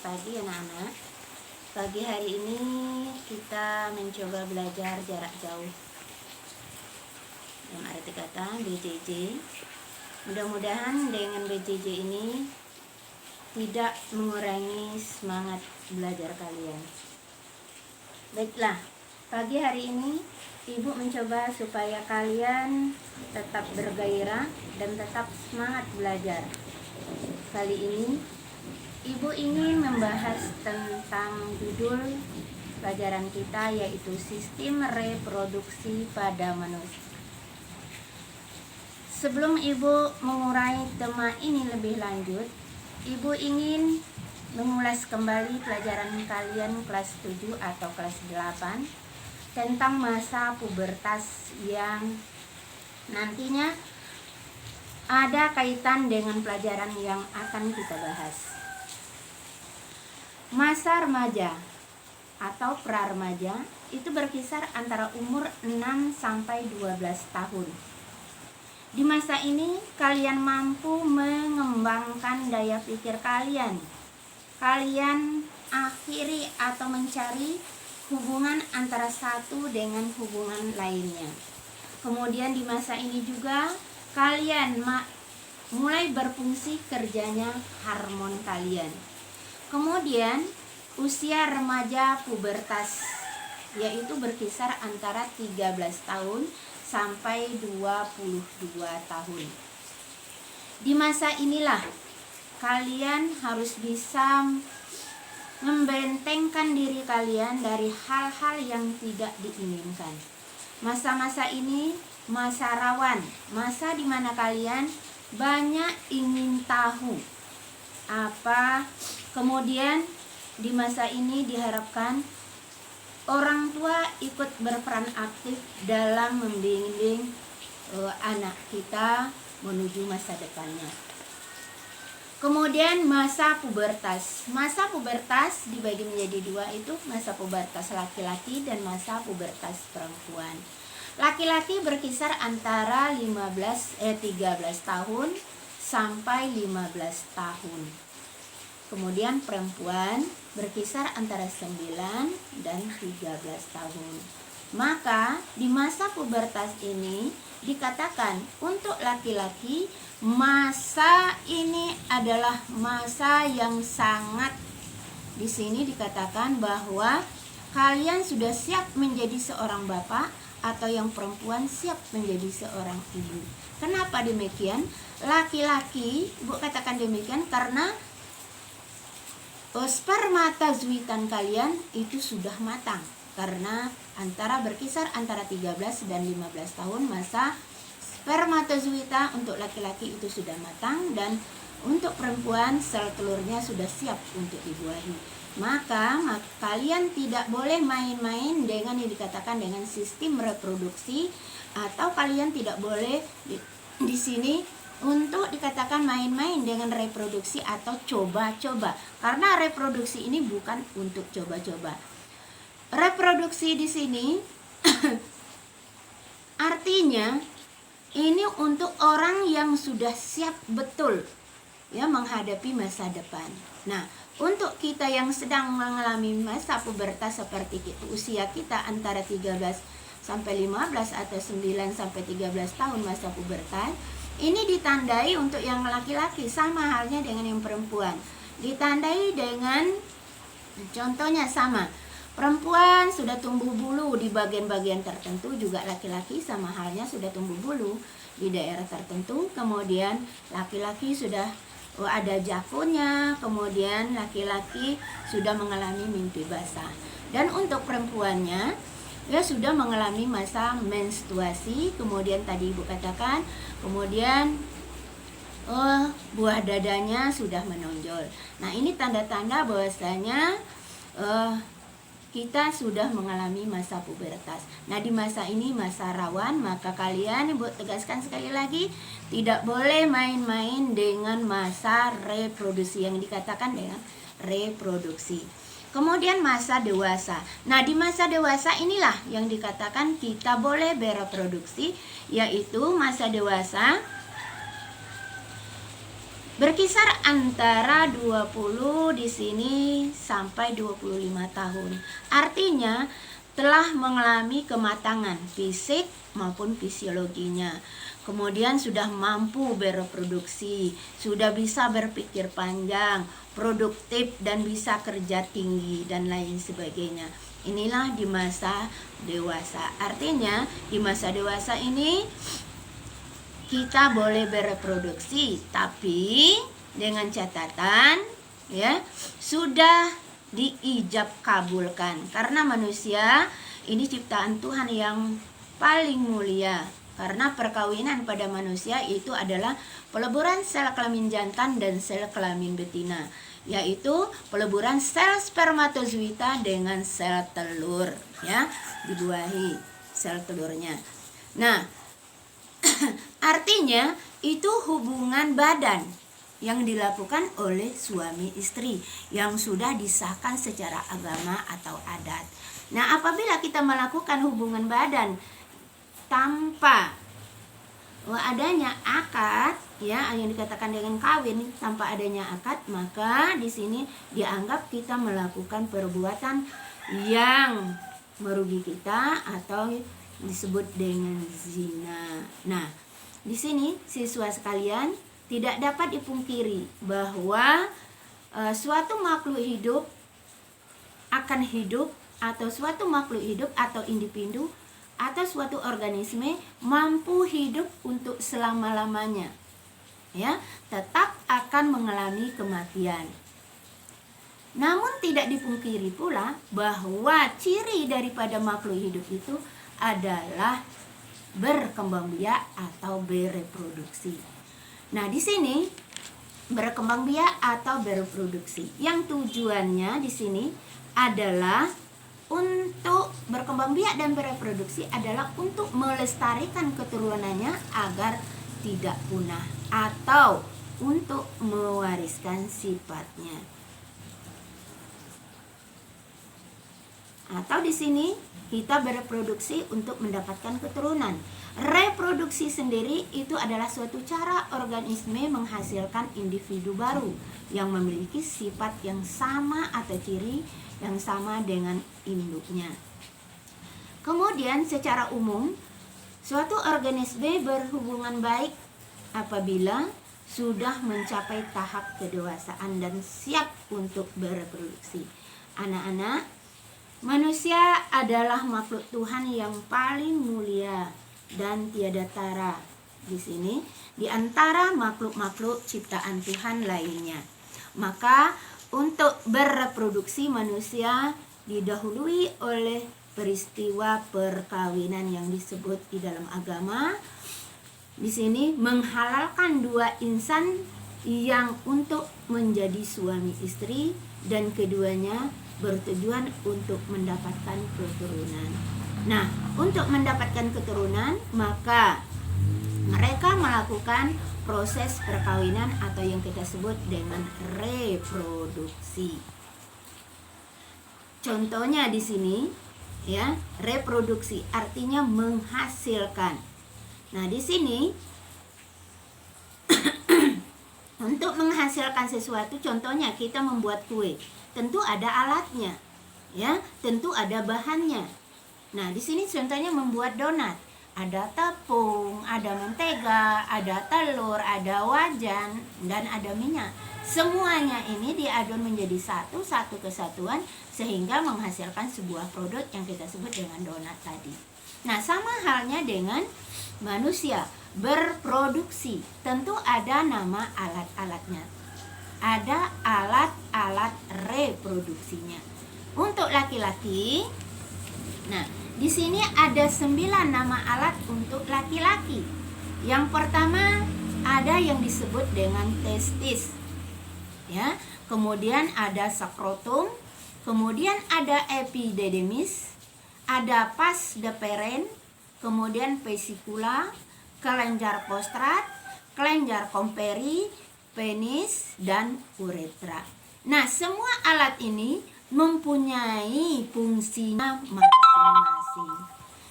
pagi anak-anak. Pagi hari ini kita mencoba belajar jarak jauh. Yang arti kata BJJ. Mudah-mudahan dengan BJJ ini tidak mengurangi semangat belajar kalian. Baiklah, pagi hari ini Ibu mencoba supaya kalian tetap bergairah dan tetap semangat belajar. Kali ini Ibu ingin membahas tentang judul pelajaran kita, yaitu sistem reproduksi pada manusia. Sebelum Ibu mengurai tema ini lebih lanjut, Ibu ingin mengulas kembali pelajaran kalian kelas 7 atau kelas 8 tentang masa pubertas yang nantinya ada kaitan dengan pelajaran yang akan kita bahas. Masa remaja atau pra-remaja itu berkisar antara umur 6 sampai 12 tahun. Di masa ini kalian mampu mengembangkan daya pikir kalian. Kalian akhiri atau mencari hubungan antara satu dengan hubungan lainnya. Kemudian di masa ini juga kalian mulai berfungsi kerjanya hormon kalian. Kemudian usia remaja pubertas, yaitu berkisar antara 13 tahun sampai 22 tahun. Di masa inilah kalian harus bisa membentengkan diri kalian dari hal-hal yang tidak diinginkan. Masa-masa ini masa rawan, masa di mana kalian banyak ingin tahu apa. Kemudian di masa ini diharapkan orang tua ikut berperan aktif dalam membimbing anak kita menuju masa depannya. Kemudian masa pubertas. Masa pubertas dibagi menjadi dua, itu masa pubertas laki-laki dan masa pubertas perempuan. Laki-laki berkisar antara 13 tahun sampai 15 tahun. Kemudian perempuan berkisar antara 9 dan 13 tahun. Maka di masa pubertas ini dikatakan untuk laki-laki masa ini adalah masa yang sangat, di sini dikatakan bahwa kalian sudah siap menjadi seorang bapak atau yang perempuan siap menjadi seorang ibu. Kenapa demikian? Laki-laki, Ibu katakan demikian karena spermatozoitan kalian itu sudah matang, karena berkisar antara 13 dan 15 tahun masa spermatozoita untuk laki-laki itu sudah matang, dan untuk perempuan sel telurnya sudah siap untuk dibuahi. Maka kalian tidak boleh main-main dengan yang dikatakan dengan sistem reproduksi, atau kalian tidak boleh di sini untuk dikatakan main-main dengan reproduksi atau coba-coba, karena reproduksi ini bukan untuk coba-coba. Reproduksi di sini artinya ini untuk orang yang sudah siap betul ya menghadapi masa depan. Nah, untuk kita yang sedang mengalami masa pubertas seperti usia kita antara 13 sampai 15 atau 9 sampai 13 tahun masa pubertas, ini ditandai untuk yang laki-laki sama halnya dengan yang perempuan. Ditandai dengan contohnya sama. Perempuan sudah tumbuh bulu di bagian-bagian tertentu, juga laki-laki sama halnya sudah tumbuh bulu di daerah tertentu. Kemudian laki-laki sudah ada jakunnya, kemudian laki-laki sudah mengalami mimpi basah. Dan untuk perempuannya ya sudah mengalami masa menstruasi, kemudian tadi Ibu katakan, kemudian buah dadanya sudah menonjol. Nah, ini tanda-tanda bahwasanya kita sudah mengalami masa pubertas. Nah, di masa ini masa rawan, maka kalian, Ibu tegaskan sekali lagi, tidak boleh main-main dengan masa reproduksi yang dikatakan dengan reproduksi. Kemudian masa dewasa. Nah, di masa dewasa inilah yang dikatakan kita boleh bereproduksi, yaitu masa dewasa berkisar antara 20 di sini sampai 25 tahun. Artinya telah mengalami kematangan fisik maupun fisiologinya. Kemudian sudah mampu bereproduksi, sudah bisa berpikir panjang, produktif dan bisa kerja tinggi dan lain sebagainya. Inilah di masa dewasa. Artinya di masa dewasa ini kita boleh bereproduksi, tapi dengan catatan ya sudah diijab kabulkan, karena manusia ini ciptaan Tuhan yang paling mulia. Karena perkawinan pada manusia itu adalah peleburan sel kelamin jantan dan sel kelamin betina, yaitu peleburan sel spermatozoita dengan sel telur, ya, dibuahi sel telurnya. Nah, artinya itu hubungan badan yang dilakukan oleh suami istri yang sudah disahkan secara agama atau adat. Nah, apabila kita melakukan hubungan badan tanpa adanya akad, ya, yang dikatakan dengan kawin tanpa adanya akad, maka di sini dianggap kita melakukan perbuatan yang merugi kita atau disebut dengan zina. Nah, di sini siswa sekalian tidak dapat dipungkiri bahwa suatu makhluk hidup akan hidup, atau suatu makhluk hidup atau individu atau suatu organisme mampu hidup untuk selama-lamanya, ya, tetap akan mengalami kematian. Namun tidak dipungkiri pula bahwa ciri daripada makhluk hidup itu adalah berkembang biak atau bereproduksi. Nah, di sini berkembang biak atau bereproduksi yang tujuannya di sini adalah untuk berkembang biak dan bereproduksi adalah untuk melestarikan keturunannya agar tidak punah atau untuk mewariskan sifatnya. Atau di sini kita bereproduksi untuk mendapatkan keturunan. Reproduksi sendiri itu adalah suatu cara organisme menghasilkan individu baru yang memiliki sifat yang sama atau ciri yang sama dengan induknya. Kemudian secara umum suatu organisme berhubungan baik apabila sudah mencapai tahap kedewasaan dan siap untuk bereproduksi. Anak-anak, manusia adalah makhluk Tuhan yang paling mulia dan tiada tara di sini di antara makhluk-makhluk ciptaan Tuhan lainnya. Maka untuk bereproduksi manusia didahului oleh peristiwa perkawinan yang disebut di dalam agama di sini menghalalkan dua insan yang untuk menjadi suami istri dan keduanya bertujuan untuk mendapatkan keturunan. Nah, untuk mendapatkan keturunan maka mereka melakukan proses perkawinan atau yang kita sebut dengan reproduksi. Contohnya di sini ya, reproduksi artinya menghasilkan. Nah, di sini untuk menghasilkan sesuatu, contohnya kita membuat kue, tentu ada alatnya, ya, tentu ada bahannya. Nah, di sini contohnya membuat donat, ada tepung, ada mentega, ada telur, ada wajan, dan ada minyak. Semuanya ini diadon menjadi satu kesatuan sehingga menghasilkan sebuah produk yang kita sebut dengan donat tadi. Nah, sama halnya dengan manusia berproduksi, tentu ada nama alat-alatnya. Ada alat-alat reproduksinya. Untuk laki-laki, nah, di sini ada 9 nama alat untuk laki-laki. Yang pertama ada yang disebut dengan testis, ya. Kemudian ada skrotum, kemudian ada epididymis, ada vas deferens, kemudian vesikula, kelenjar prostrat, kelenjar komperi, penis, dan uretra. Nah, semua alat ini mempunyai fungsinya masing-masing.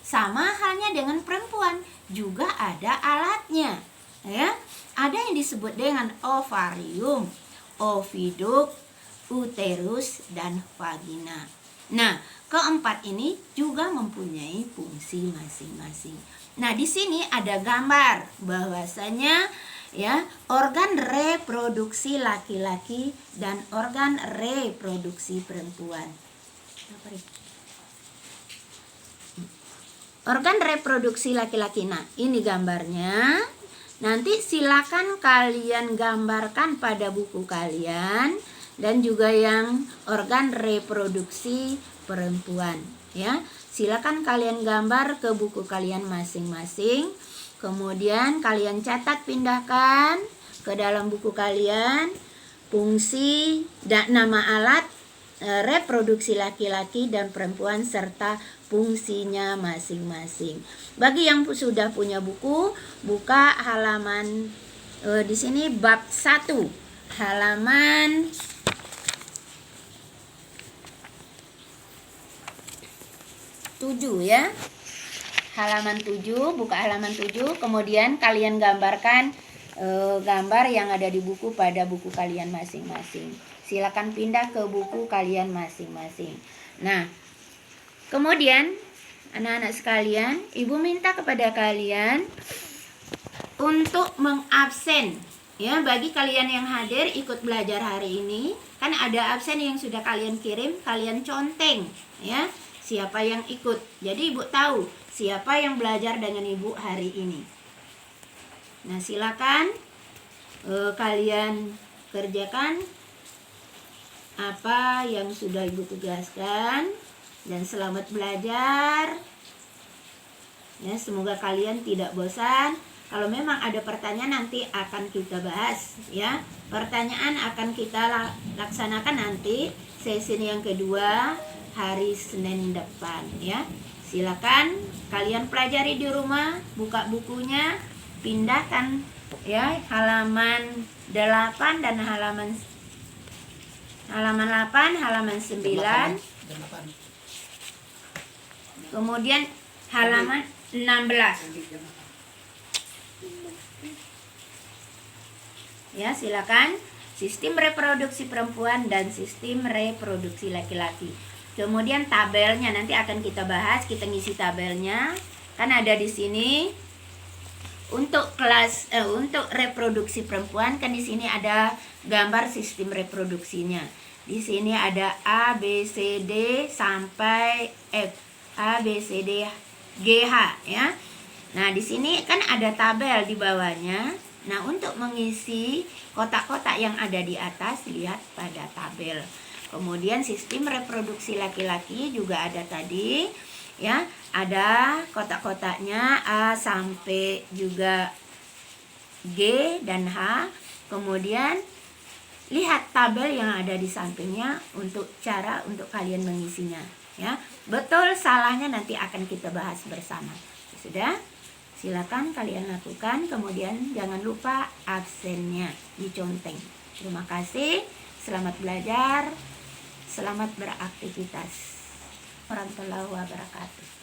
Sama halnya dengan perempuan, juga ada alatnya. ya. Ada yang disebut dengan ovarium, oviduk, uterus, dan vagina. Nah, keempat ini juga mempunyai fungsi masing-masing. Nah, di sini ada gambar bahwasanya ya, organ reproduksi laki-laki dan organ reproduksi perempuan. Organ reproduksi laki-laki. Nah, ini gambarnya. Nanti silakan kalian gambarkan pada buku kalian, dan juga yang organ reproduksi perempuan ya. Silakan kalian gambar ke buku kalian masing-masing. Kemudian kalian catat, pindahkan ke dalam buku kalian fungsi dan nama alat reproduksi laki-laki dan perempuan serta fungsinya masing-masing. Bagi yang sudah punya buku, buka halaman di sini bab 1, halaman 7 ya. Halaman 7, buka halaman 7, kemudian kalian gambarkan gambar yang ada di buku pada buku kalian masing-masing. Silakan pindah ke buku kalian masing-masing. Nah, kemudian anak-anak sekalian, Ibu minta kepada kalian untuk mengabsen ya. Bagi kalian yang hadir ikut belajar hari ini, kan ada absen yang sudah kalian kirim, kalian conteng ya, siapa yang ikut. Jadi Ibu tahu siapa yang belajar dengan Ibu hari ini. Nah, silakan kalian kerjakan apa yang sudah Ibu tugaskan, dan selamat belajar ya. Semoga kalian tidak bosan. Kalau memang ada pertanyaan nanti akan kita bahas ya. Pertanyaan akan kita laksanakan nanti sesi yang kedua hari Senin depan ya. Silakan kalian pelajari di rumah, buka bukunya, pindahkan ya halaman 8 dan halaman 8, halaman 9. Kemudian halaman 16. Ya, silakan sistem reproduksi perempuan dan sistem reproduksi laki-laki. Kemudian tabelnya nanti akan kita bahas, kita ngisi tabelnya. Kan ada di sini untuk kelas untuk reproduksi perempuan, kan di sini ada gambar sistem reproduksinya. Di sini ada A, B, C, D sampai F. A, B, C, D, G, H ya. Nah, di sini kan ada tabel di bawahnya. Nah, untuk mengisi kotak-kotak yang ada di atas, lihat pada tabel. Kemudian sistem reproduksi laki-laki juga ada tadi ya. Ada kotak-kotaknya A sampai juga G dan H. Kemudian lihat tabel yang ada di sampingnya untuk cara untuk kalian mengisinya ya. Betul salahnya nanti akan kita bahas bersama. Sudah? Silakan kalian lakukan. Kemudian jangan lupa absennya diconteng. Terima kasih. Selamat belajar. Selamat beraktivitas. Warahmatullahi wabarakatuh.